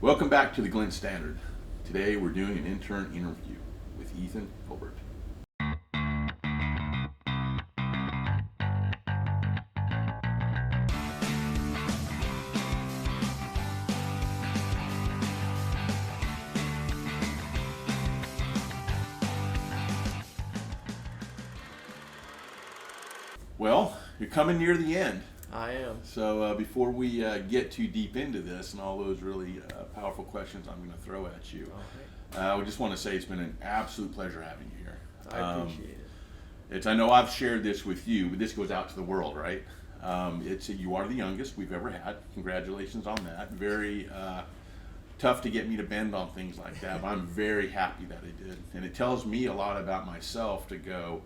Welcome back to the Glint Standard. Today we're doing an intern interview with Hilbert. Well, you're coming near the end. I am. So before we get too deep into this and all those really powerful questions I'm going to throw at you, I just want to say it's been an absolute pleasure having you here. I appreciate it. I know I've shared this with you, but this goes out to the world, right? You are the youngest we've ever had. Congratulations on that. Very tough to get me to bend on things like that, but I'm very happy that I did. And it tells me a lot about myself to go,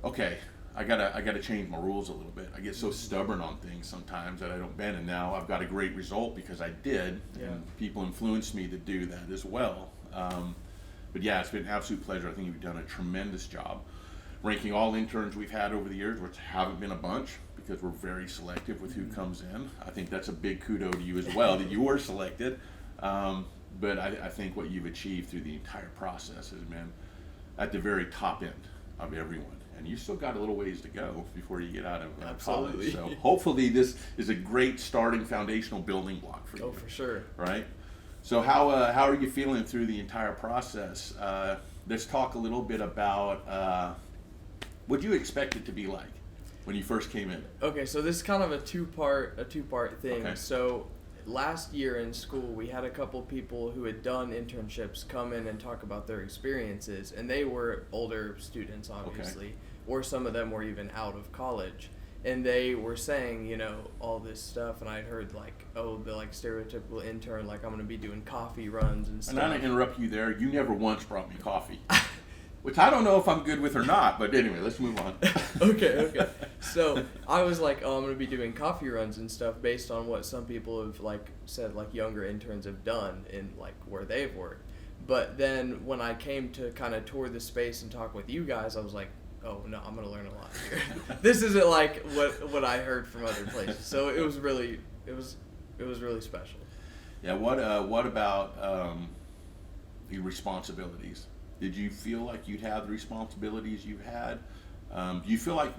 okay, I gotta change my rules a little bit. I get so stubborn on things sometimes that I don't bend, and now I've got a great result because I did, and people influenced me to do that as well. But yeah, it's been an absolute pleasure. I think you've done a tremendous job ranking all interns we've had over the years, which haven't been a bunch because we're very selective with who comes in. I think that's a big kudo to you as well that you were selected. But I think what you've achieved through the entire process has been at the very top end of everyone. And you still got a little ways to go before you get out of college. So hopefully this is a great starting foundational building block for you. Oh, for sure. Right? So how are you feeling through the entire process? Let's talk a little bit about what you expect it to be like when you first came in. Okay, so this is kind of a two-part thing. Okay. So last year in school, we had a couple people who had done internships come in and talk about their experiences, and they were older students, obviously, or some of them were even out of college. And they were saying, all this stuff, and I'd heard the stereotypical intern, I'm going to be doing coffee runs and stuff. And I'm going to interrupt you there. You never once brought me coffee, which I don't know if I'm good with or not, but anyway, let's move on. Okay. So I was like, I'm going to be doing coffee runs and stuff based on what some people have said younger interns have done in where they've worked. But then when I came to kind of tour the space and talk with you guys, I was like, oh no, I'm gonna learn a lot here. This isn't like what I heard from other places. So it was really special. Yeah. What about the responsibilities? Did you feel like you'd have the responsibilities you've had? Do you feel like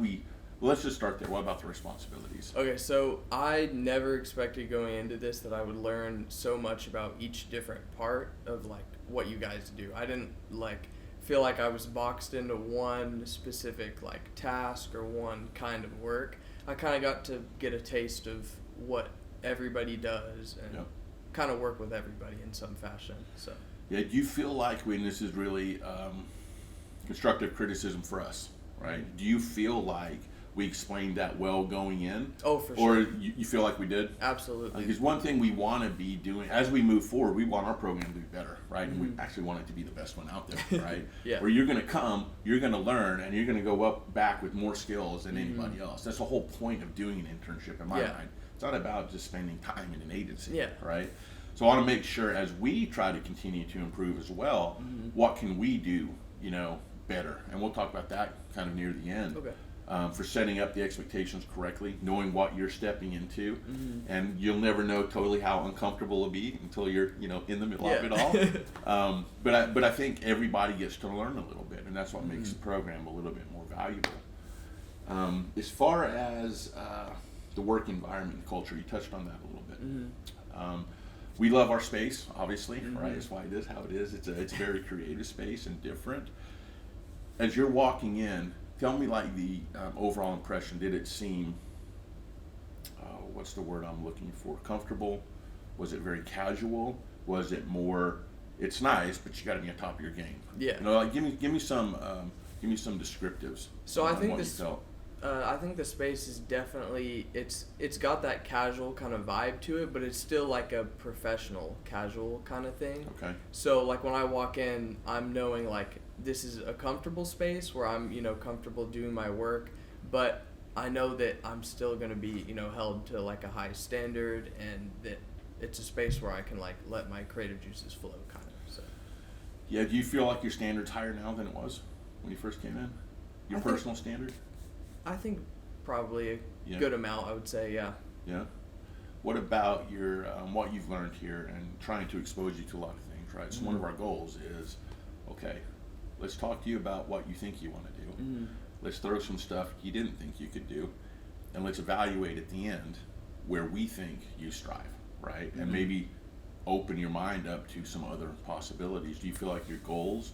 let's just start there. What about the responsibilities? Okay, so I never expected going into this that I would learn so much about each different part of what you guys do. I didn't feel like I was boxed into one specific task or one kind of work. I kind of got to get a taste of what everybody does and kind of work with everybody in some fashion. So yeah, do you feel like when this is really constructive criticism for us, right? Do you feel like we explained that well going in? Oh, for sure. Or you feel like we did? Absolutely. Because one thing we want to be doing as we move forward, we want our program to be better, right? Mm-hmm. And we actually want it to be the best one out there, right? Yeah. Where you're going to come, you're going to learn, and you're going to go back with more skills than anybody else. That's the whole point of doing an internship in my mind. It's not about just spending time in an agency, right? So I want to make sure as we try to continue to improve as well, what can we do, better? And we'll talk about that kind of near the end. Okay. For setting up the expectations correctly, knowing what you're stepping into, and you'll never know totally how uncomfortable it'll be until you're, in the middle of it all. But I think everybody gets to learn a little bit, and that's what makes the program a little bit more valuable. As far as the work environment and culture, you touched on that a little bit. We love our space, obviously, right? That's why it is how it is. It's a very creative space and different. As you're walking in, tell me the overall impression. Did it seem, what's the word I'm looking for? Comfortable? Was it very casual? Was it more, it's nice, but you got to be on top of your game? Yeah. Give me some descriptives. So I think the space is definitely it's got that casual kind of vibe to it, but it's still like a professional casual kind of thing. Okay. So when I walk in, I'm knowing this is a comfortable space where I'm comfortable doing my work, but I know that I'm still going to be held to a high standard, and that it's a space where I can let my creative juices flow kind of. So yeah, do you feel like your standard's higher now than it was when you first came in? Your personal standard? I think probably a good amount, I would say. Yeah. what about your what you've learned here and trying to expose you to a lot of things, right? So one of our goals is, okay, let's talk to you about what you think you want to do. Let's throw some stuff you didn't think you could do, and let's evaluate at the end where we think you strive, right? And maybe open your mind up to some other possibilities. Do you feel like your goals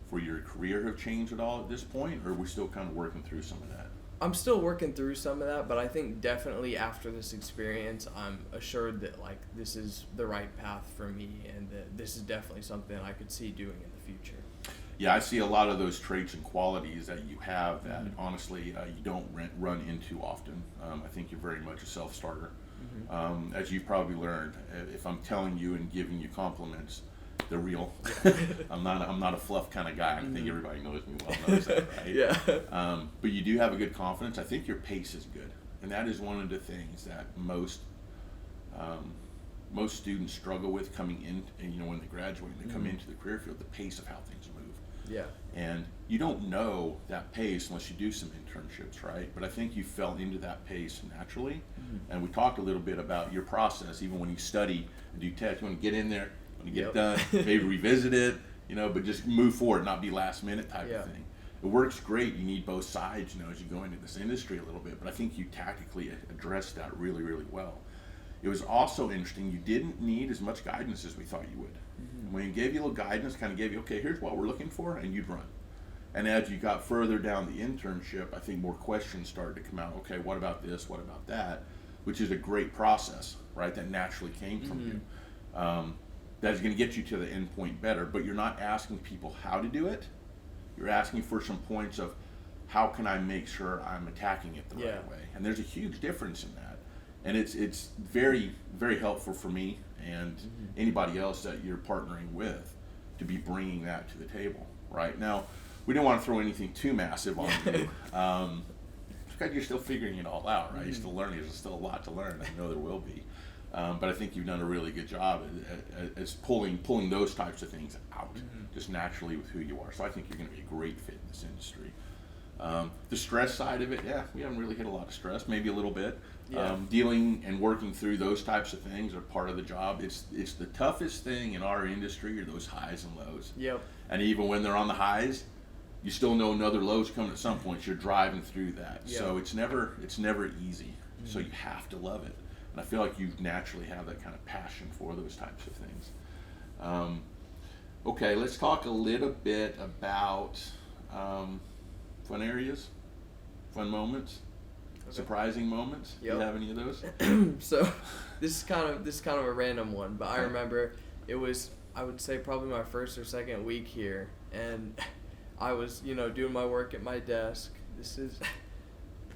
for your career have changed at all at this point, or are we still kind of working through some of that? I'm still working through some of that, but I think definitely after this experience, I'm assured that like this is the right path for me, and that this is definitely something I could see doing in the future. Yeah, I see a lot of those traits and qualities that you have that honestly you don't run into often. I think you're very much a self-starter. As you've probably learned, if I'm telling you and giving you compliments, they're real. I'm not a fluff kind of guy. I think everybody knows me well, knows that, right? Yeah. But you do have a good confidence. I think your pace is good, and that is one of the things that most students struggle with coming in. And when they graduate and they come into the career field, the pace of how things move. Yeah. And you don't know that pace unless you do some internships, right? But I think you fell into that pace naturally. And we talked a little bit about your process, even when you study and do tests. You want to get in there, when you get done, maybe revisit it, but just move forward, not be last minute type of thing. It works great. You need both sides, as you go into this industry a little bit. But I think you tactically addressed that really, really well. It was also interesting. You didn't need as much guidance as we thought you would. When he gave you a little guidance, kind of gave you, okay, here's what we're looking for, and you'd run. And as you got further down the internship, I think more questions started to come out. Okay, what about this? What about that? Which is a great process, right? That naturally came from you. That is going to get you to the end point better. But you're not asking people how to do it. You're asking for some points of how can I make sure I'm attacking it the right way. And there's a huge difference in that. And it's very, very helpful for me and anybody else that you're partnering with to be bringing that to the table. Right now, we don't want to throw anything too massive on you. Because you're still figuring it all out, right? You're still learning. There's still a lot to learn. I know there will be. But I think you've done a really good job at pulling those types of things out just naturally with who you are. So I think you're going to be a great fit in this industry. The stress side of it, we haven't really hit a lot of stress, maybe a little bit. Dealing and working through those types of things are part of the job. It's the toughest thing in our industry are those highs and lows. And even when they're on the highs, you still know another low's coming at some point. You're driving through that. So it's never easy. So you have to love it. And I feel like you naturally have that kind of passion for those types of things. Okay, let's talk a little bit about fun areas, fun moments, surprising moments. Do you have any of those? So this is kind of a random one, but I remember it was, I would say, probably my first or second week here, and I was doing my work at my desk. This is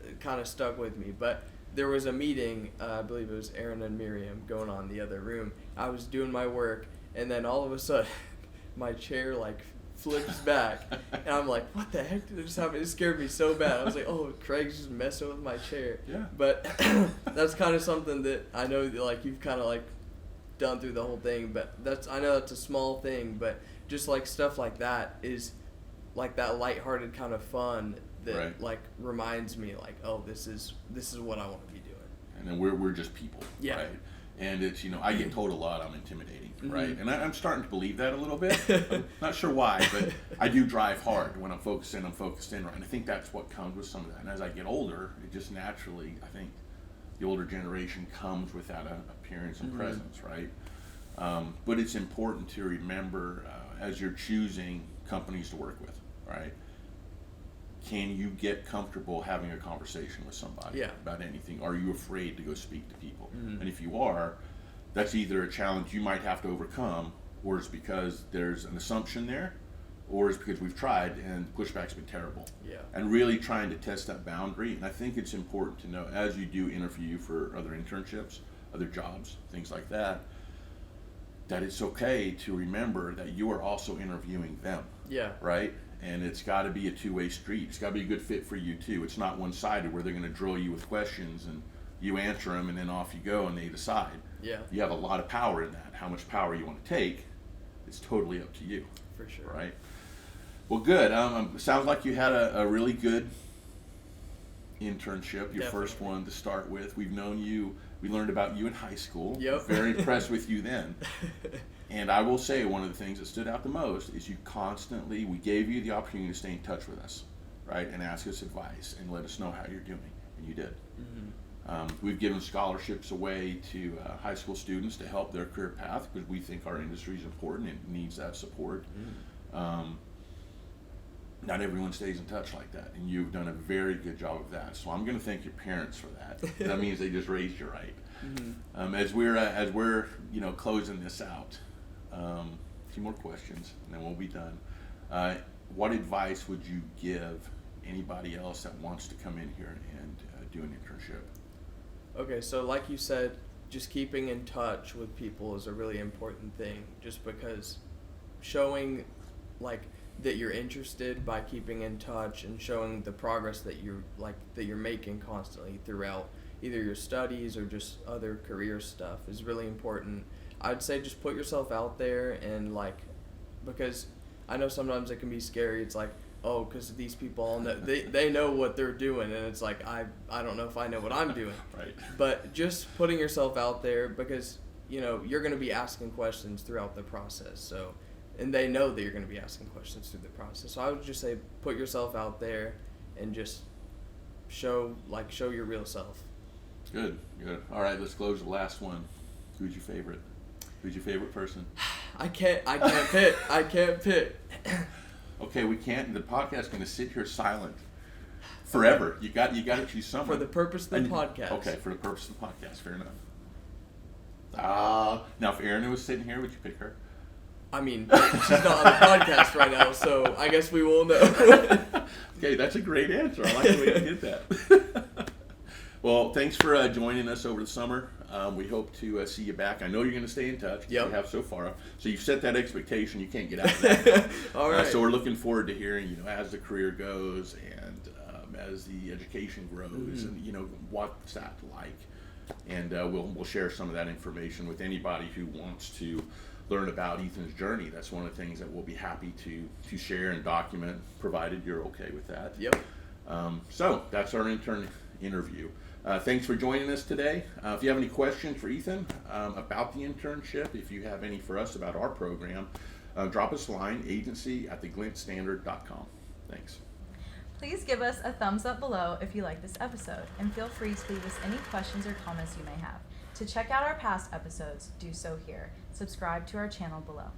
it kind of stuck with me, but there was a meeting, I believe it was Aaron and Miriam, going on in the other room. I was doing my work, and then all of a sudden my chair flips back, and I'm like, what the heck did just happen? It scared me so bad. I was like, oh, Craig's just messing with my chair. But that's kind of something that I know that you've kind of done through the whole thing, but I know that's a small thing, but just stuff like that is that lighthearted kind of fun that reminds me oh, this is what I want to be doing. And then we're just people, right? And it's I get told a lot I'm intimidating, right? And I'm starting to believe that a little bit. I'm not sure why, but I do drive hard when I'm focused in, right? And I think that's what comes with some of that. And as I get older, it just naturally, I think the older generation comes with that appearance and presence, right? But it's important to remember as you're choosing companies to work with, right? Can you get comfortable having a conversation with somebody about anything? Are you afraid to go speak to people? And if you are, that's either a challenge you might have to overcome, or it's because there's an assumption there, or it's because we've tried and the pushback's been terrible. And really trying to test that boundary. And I think it's important to know as you do interview for other internships, other jobs, things like that, that it's okay to remember that you are also interviewing them. Right? And it's got to be a two-way street. It's got to be a good fit for you too. It's not one-sided where they're going to drill you with questions and you answer them and then off you go and they decide. You have a lot of power in that. How much power you want to take, it's totally up to you. For sure. Right? Well, good. Sounds like you had a really good internship, your first one to start with. We've known you We learned about you in high school. Yep. Very impressed with you then. And I will say one of the things that stood out the most is we gave you the opportunity to stay in touch with us, right, and ask us advice and let us know how you're doing, and you did. We've given scholarships away to high school students to help their career path because we think our industry is important and needs that support. Not everyone stays in touch like that, and you've done a very good job of that. So I'm going to thank your parents for that. That means they just raised you right. As we're closing this out, a few more questions, and then we'll be done. What advice would you give anybody else that wants to come in here and do an internship? Okay, so like you said, just keeping in touch with people is a really important thing, just because showing that you're interested by keeping in touch and showing the progress that you're making constantly throughout either your studies or just other career stuff is really important. I'd say just put yourself out there, and because I know sometimes it can be scary. It's like, oh, because these people all know, they know what they're doing, and it's like, I don't know if I know what I'm doing. Right. But just putting yourself out there, because you're going to be asking questions throughout the process, and they know that you're going to be asking questions through the process. So I would just say put yourself out there and just show your real self. Good. All right, let's close the last one. Who's your favorite? Who's your favorite person? I can't pick. I can't pick. Okay, we can't. The podcast's going to sit here silent forever. You got to choose someone. For the purpose of the podcast. Okay, for the purpose of the podcast. Fair enough. Now, if Erin was sitting here, would you pick her? I mean, she's not on the podcast right now, so I guess we will know. Okay, that's a great answer. I like the way you did that. Well, thanks for joining us over the summer. We hope to see you back. I know you're going to stay in touch. Yep. You have so far. So you've set that expectation. You can't get out of that. All right. So we're looking forward to hearing, as the career goes and as the education grows, and what's that like. And we'll share some of that information with anybody who wants to learn about Ethan's journey. That's one of the things that we'll be happy to share and document, provided you're okay with that. Yep. So that's our intern interview. Thanks for joining us today. If you have any questions for Ethan about the internship, if you have any for us about our program, drop us a line, agency@theglintstandard.com. Thanks. Please give us a thumbs up below if you like this episode, and feel free to leave us any questions or comments you may have. To check out our past episodes, do so here. Subscribe to our channel below.